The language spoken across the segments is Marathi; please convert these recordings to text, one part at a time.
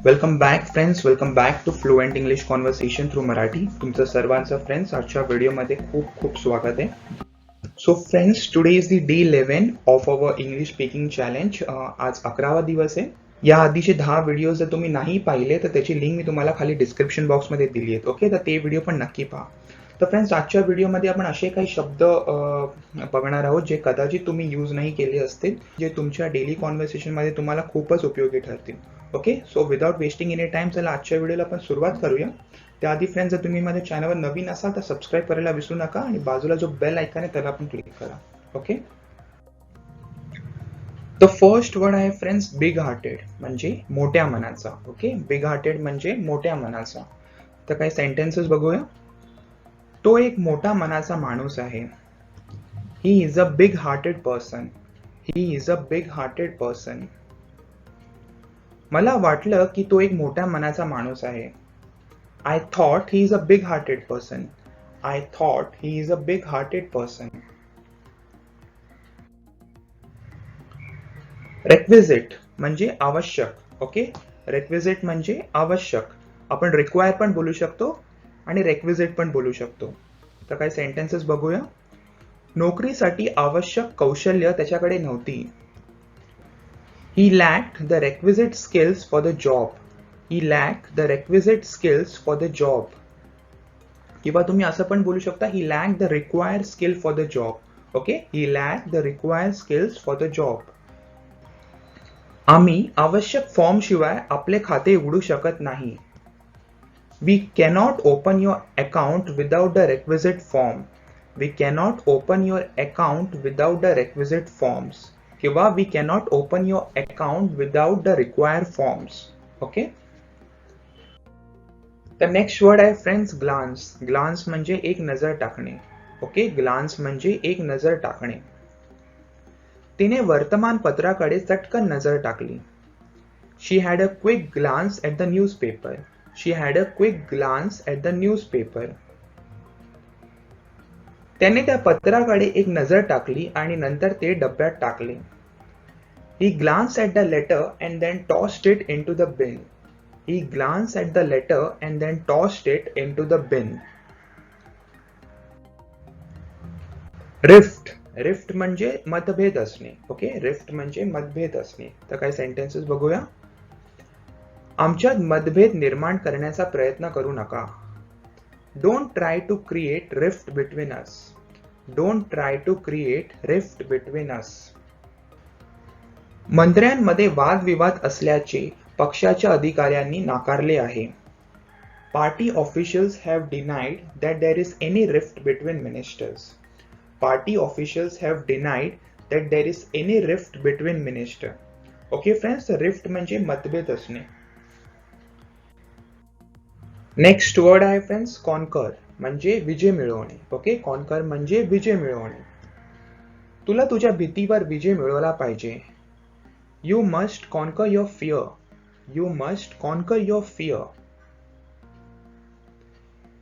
Welcome back friends, welcome back to fluent English conversation through Marathi. तुमचं सर्वांचं फ्रेंड्स आजच्या व्हिडिओमध्ये खूप खूप स्वागत आहे. So friends, today is the day 11 of our English speaking challenge. आज 11वा दिवस आहे. या आधीचे 10 व्हिडिओ जर तुम्ही नाही पाहिले तर त्याची लिंक मी तुम्हाला खाली डिस्क्रिप्शन बॉक्समध्ये दिली आहे. ओके, तर ते व्हिडिओ पण नक्की पहा. तर फ्रेंड्स, आजच्या व्हिडिओमध्ये आपण असे काही शब्द बघणार आहोत जे कदाचित तुम्ही यूज नाही केले असतील, जे तुमच्या डेली कॉन्व्हर्सेशनमध्ये तुम्हाला खूपच उपयोगी ठरतील. Okay, so without wasting any time, चला आजच्या व्हिडिओला आपण सुरुवात करूया. त्याआधी फ्रेंड्स, जर तुम्ही माझ्या चॅनलवर नवीन असाल तर सबस्क्राईब करायला विसरू नका आणि बाजूला जो बेल आयकॉन आहे त्याला पण क्लिक करा. ओके, द फर्स्ट वर्ड आहे फ्रेंड्स बिग हार्टेड, म्हणजे मोठ्या मनाचा. ओके, बिग हार्टेड म्हणजे मोठ्या मनाचा. तर काही सेंटेन्सेस बघूया. तो एक मोठा मनाचा माणूस आहे. He is a big hearted person. He is a big hearted person. मला वाटलं की तो एक मोठ्या मनाचा माणूस आहे. I thought he is a big hearted person. I thought he is a big hearted person. Requisite म्हणजे आवश्यक. ओके, requisite म्हणजे आवश्यक. आपण require पण बोलू शकतो आणि requisite पण बोलू शकतो. तर काही सेंटेन्सेस बघूया. नोकरीसाठी आवश्यक कौशल्य त्याच्याकडे नव्हती. He lacked the requisite skills for the job. He lacked the requisite skills for the job. किंवा तुम्ही असं पण बोलू शकता, he lacked the required skill for the job. Okay, he lacked the required skills for the job. आम्ही आवश्यक फॉर्म शिवाय आपले खाते उघडू शकत नाही. We cannot open your account without the requisite form. We cannot open your account without the requisite forms. किंवा we cannot open your account without the required forms. Okay, तर नेक्स्ट वर्ड आहे फ्रेंड्स ग्लान्स. ग्लान्स म्हणजे एक नजर टाकणे. ओके, ग्लान्स म्हणजे एक नजर टाकणे. तिने वर्तमानपत्राकडे चटकन नजर टाकली. She had a quick glance at the newspaper. She had a quick glance at the newspaper. त्याने त्या पत्राकडे एक नजर टाकली आणि नंतर ते डब्यात टाकले. He glance at the letter and then tossed it into the bin. He glanced at the letter and then tossed it into the bin. Rift. रिफ्ट म्हणजे मतभेद असणे. ओके, रिफ्ट म्हणजे मतभेद असणे. तर काही सेंटेन्सेस बघूया. आमच्यात मतभेद निर्माण करण्याचा प्रयत्न करू नका. Don't try to create rift between us. Don't try to create rift between us. मंत्र्यांमध्ये वादविवाद असल्याचे पक्षाच्या अधिकाऱ्यांनी नाकारले आहे. Party officials have denied that there is any rift between ministers. Party officials have denied that there is any rift between minister. Okay friends, rift म्हणजे मतभेद असणे. नेक्स्ट वर्ड आहे फ्रेंड्स कॉन्कर, म्हणजे विजय मिळवणे. ओके, कॉन्कर म्हणजे विजय मिळवणे. तुला तुझ्या भीतीवर विजय मिळवला पाहिजे. You must conquer your fear. You must conquer your fear.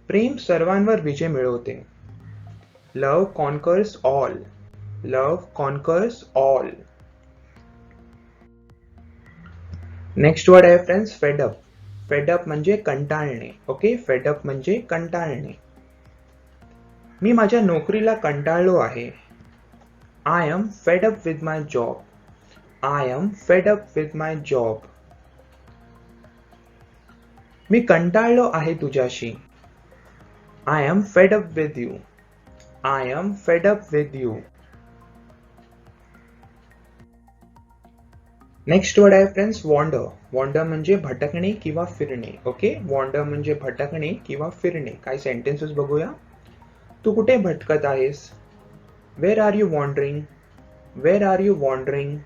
प्रेम सर्वांवर विजय मिळवते. Love conquers all. Love conquers all. Next word आहे friends fed up. Fed up म्हणजे कंटाळणे. ओके, फेड अप म्हणजे कंटाळणे. मी माझ्या नोकरीला कंटाळलो आहे. I am fed up with my job. I am fed up with my job. मी कंटाळलो आहे तुझ्याशी. I am fed up with you. I am fed up with you. Next word आहे फ्रेंड्स वॉन्डर. वॉन्डर म्हणजे भटकणे किंवा फिरणे. ओके, वॉन्डर म्हणजे भटकणे किंवा फिरणे. काही सेंटेन्सेस बघूया. तू कुठे भटकत आहेस? Where are you wandering? Where are you wandering?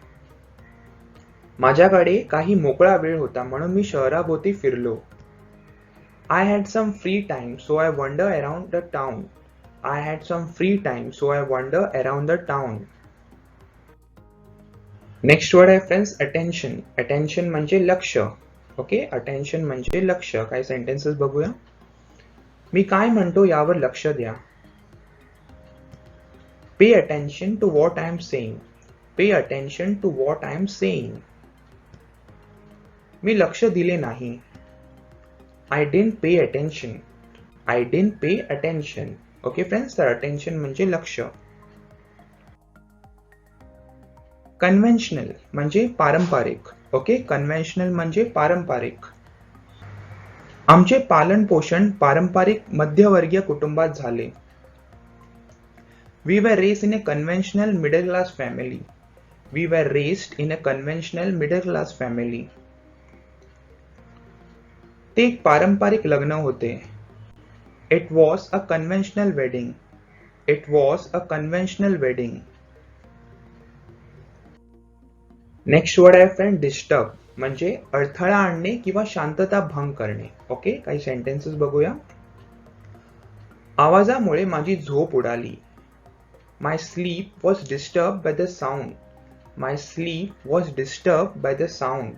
माझ्याकडे काही मोकळा वेळ होता म्हणून मी शहराभोवती फिरलो. I had some free time, so I wander around the town. I had some free time, so I wander around the town. Next word आहे फ्रेंड्स अटेन्शन. अटेन्शन म्हणजे लक्ष. ओके, अटेन्शन म्हणजे लक्ष. काही सेंटेन्सेस बघूया. मी काय म्हणतो यावर लक्ष द्या. Pay attention to what I am saying. Pay attention to what I am saying. मी लक्ष दिले नाही. I didn't pay attention. I didn't pay attention. Okay friends, तर अटेन्शन म्हणजे लक्ष. कन्व्हेन्शनल म्हणजे पारंपरिक. ओके, कन्व्हेन्शनल म्हणजे पारंपरिक. आमचे पालन पोषण पारंपरिक मध्यवर्गीय कुटुंबात झाले. We were raised in a conventional middle class family. We were raised in a conventional middle class family. ते एक पारंपरिक लग्न होते. It was a conventional wedding. It was a conventional wedding. Next word आहे फ्रेंड डिस्टर्ब, म्हणजे अडथळा आणणे किंवा शांतता भंग करणे. ओके, काही सेंटेन्सेस बघूया. आवाजामुळे माझी झोप उडाली. My sleep was disturbed by the sound. My sleep was disturbed by the sound.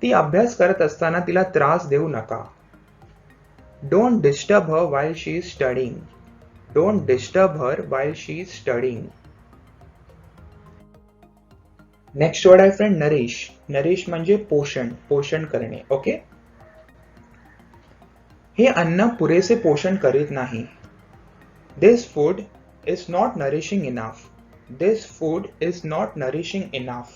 ती अभ्यास करत असताना तिला त्रास देऊ नका. Don't disturb her while she is studying. Don't disturb her while she is studying. Next word आहे फ्रेंड नरिश. नरिश म्हणजे पोषण, पोषण करणे. ओके, हे अन्न पुरेसे पोषण करीत नाही. This food is not nourishing enough. This food is not nourishing enough.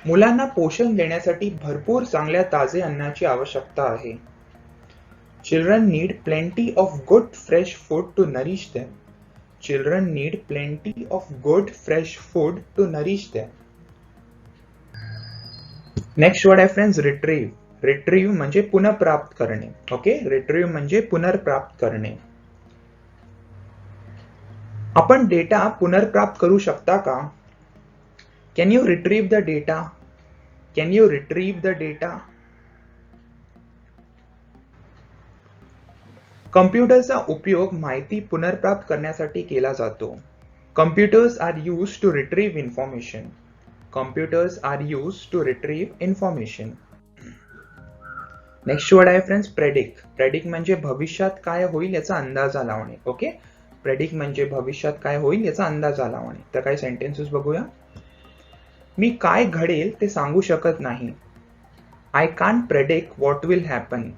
मुलांना पोषण देण्यासाठी भरपूर चांगल्या ताजे अन्नाची आवश्यकता आहे. Children need plenty of good fresh food to nourish them. Children need plenty of good fresh food to nourish them. Next word आहे फ्रेंड्स रिट्रीव्ह. रिट्रीव्ह म्हणजे पुनर्प्राप्त करणे. ओके, रिट्रीव्ह म्हणजे पुनर्प्राप्त करणे. आपण डेटा पुनर्प्राप्त करू शकता का? Can you retrieve the data? Can you retrieve the data? कम्प्युटरचा उपयोग माहिती पुनर्प्राप्त करण्यासाठी केला जातो. Computers are used to retrieve information. Computers are used to retrieve information. Next word आहे फ्रेंड्स प्रेडिक्ट. प्रेडिक्ट म्हणजे भविष्यात काय होईल याचा अंदाजा लावणे. ओके, प्रेडिक्ट म्हणजे भविष्यात काय होईल याचा अंदाजा लावणे. तर काही सेंटेन्सेस बघूया. मी काय घडेल ते सांगू शकत नाही. I can't predict what will happen.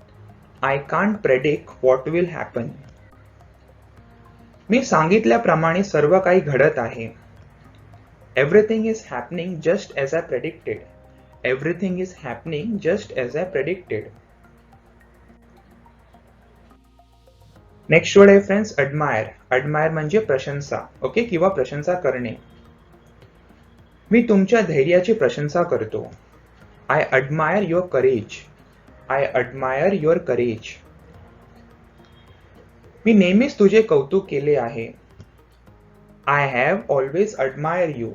I can't predict what will happen. मी सांगितल्याप्रमाणे सर्व काही घडत आहे. Everything is happening just as I predicted. Everything is happening just as I predicted. Next word आहे फ्रेंड्स अडमायर. अडमायर म्हणजे प्रशंसा. ओके, किंवा प्रशंसा करणे. मी तुमच्या धैर्याची प्रशंसा करतो. I admire your courage. I admire your courage. मी नेहमीच तुझे कौतुक केले आहे. I have always admire you.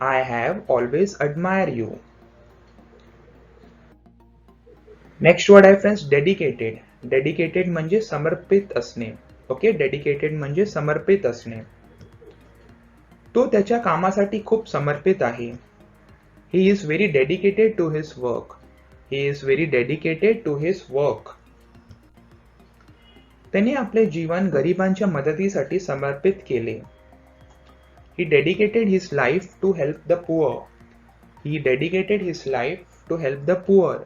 I have always admire you. Next word आहे फ्रेंड्स डेडिकेटेड. डेडिकेटेड म्हणजे समर्पित असणे. ओके, डेडिकेटेड म्हणजे समर्पित असणे. तो त्याच्या कामासाठी खूप समर्पित आहे. He is very dedicated to his work. He is very dedicated to his work. त्याने आपले जीवन गरिबांच्या मदतीसाठी समर्पित केले. He dedicated his life to help the poor. He dedicated his life to help the poor.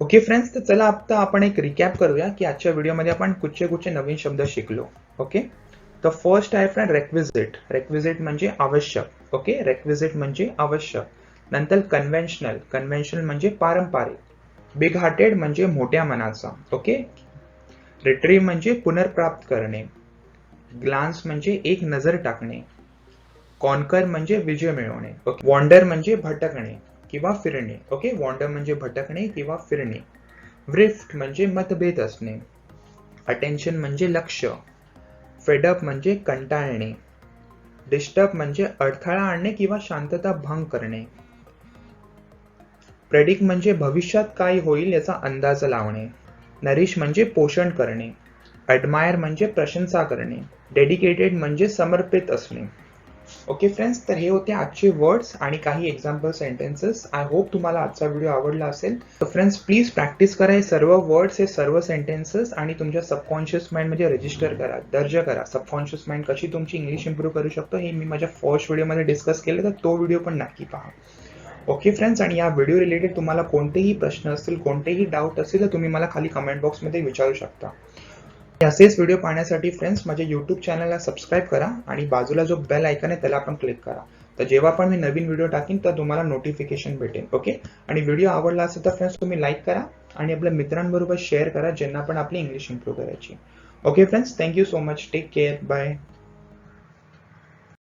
Okay friends, तर चला आता आपण एक रिकॅप करूया की आजच्या व्हिडिओमध्ये आपण कुठचे नवीन शब्द शिकलो. ओके, तर फर्स्ट आहे फ्रेंड रेक्विजिट. रेक्विजिट म्हणजे आवश्यक. ओके, रेक्विजिट म्हणजे आवश्यक. नंतर कन्व्हेन्शनल. कन्व्हेन्शनल म्हणजे पारंपरिक. बिग हार्टेड म्हणजे मोठ्या मनाचा. ओके, रिट्रीव्ह म्हणजे पुनर्प्राप्त करणे. ग्लान्स म्हणजे एक नजर टाकणे. कॉन्कर म्हणजे विजय मिळवणे. ओके, वॉन्डर म्हणजे भटकणे किंवा फिरणे. ओके, वॉन्डर म्हणजे भटकणे किंवा फिरणे. व्रिफ्ट म्हणजे मतभेद असणे. अटेन्शन म्हणजे लक्ष. फेडअप म्हणजे कंटाळणे. डिस्टर्ब म्हणजे अडथळा आणणे किंवा शांतता भंग करणे. प्रेडिक्ट म्हणजे भविष्यात काय होईल याचा अंदाज लावणे. नरिश म्हणजे पोषण करणे. अडमायर म्हणजे प्रशंसा करणे. डेडिकेटेड म्हणजे समर्पित असणे. ओके फ्रेंड्स, तर हे होते आजचे वर्ड्स आणि काही एक्झाम्पल सेंटेन्सेस. आय होप तुम्हाला आजचा व्हिडिओ आवडला असेल. तर फ्रेंड्स प्लीज प्रॅक्टिस करा हे सर्व वर्ड्स, हे सर्व सेंटेन्सेस आणि तुमच्या सबकॉन्शियस माइंड मध्ये रजिस्टर करा, दर्ज करा. सबकॉन्शियस माइंड कशी तुमची इंग्लिश इम्प्रूव्ह करू शकतो हे मी माझ्या फर्स्ट व्हिडिओमध्ये डिस्कस केलं, तर तो व्हिडिओ पण नक्की पहा. ओके फ्रेंड्स, आणि या व्हिडिओ रिलेटेड तुम्हाला कोणतेही प्रश्न असतील, कोणतेही डाऊट असतील, तर तुम्ही मला खाली कमेंट बॉक्समध्ये विचारू शकता. असेच व्हिडिओ पाहण्यासाठी फ्रेंड्स माझ्या YouTube चॅनलला सबस्क्राईब करा आणि बाजूला जो बेल आयकॉन आहे त्याला पण क्लिक करा. तर जेव्हा पण मी नवीन व्हिडिओ टाकीन तर तुम्हाला नोटिफिकेशन भेटेल. ओके, आणि व्हिडिओ आवडला असेल तर फ्रेंड्स तुम्ही लाईक करा आणि आपल्या मित्रांबरोबर शेअर करा ज्यांना पण आपली इंग्लिश इम्प्रूव्ह करायची. Okay friends, thank you so much. Take care. Bye.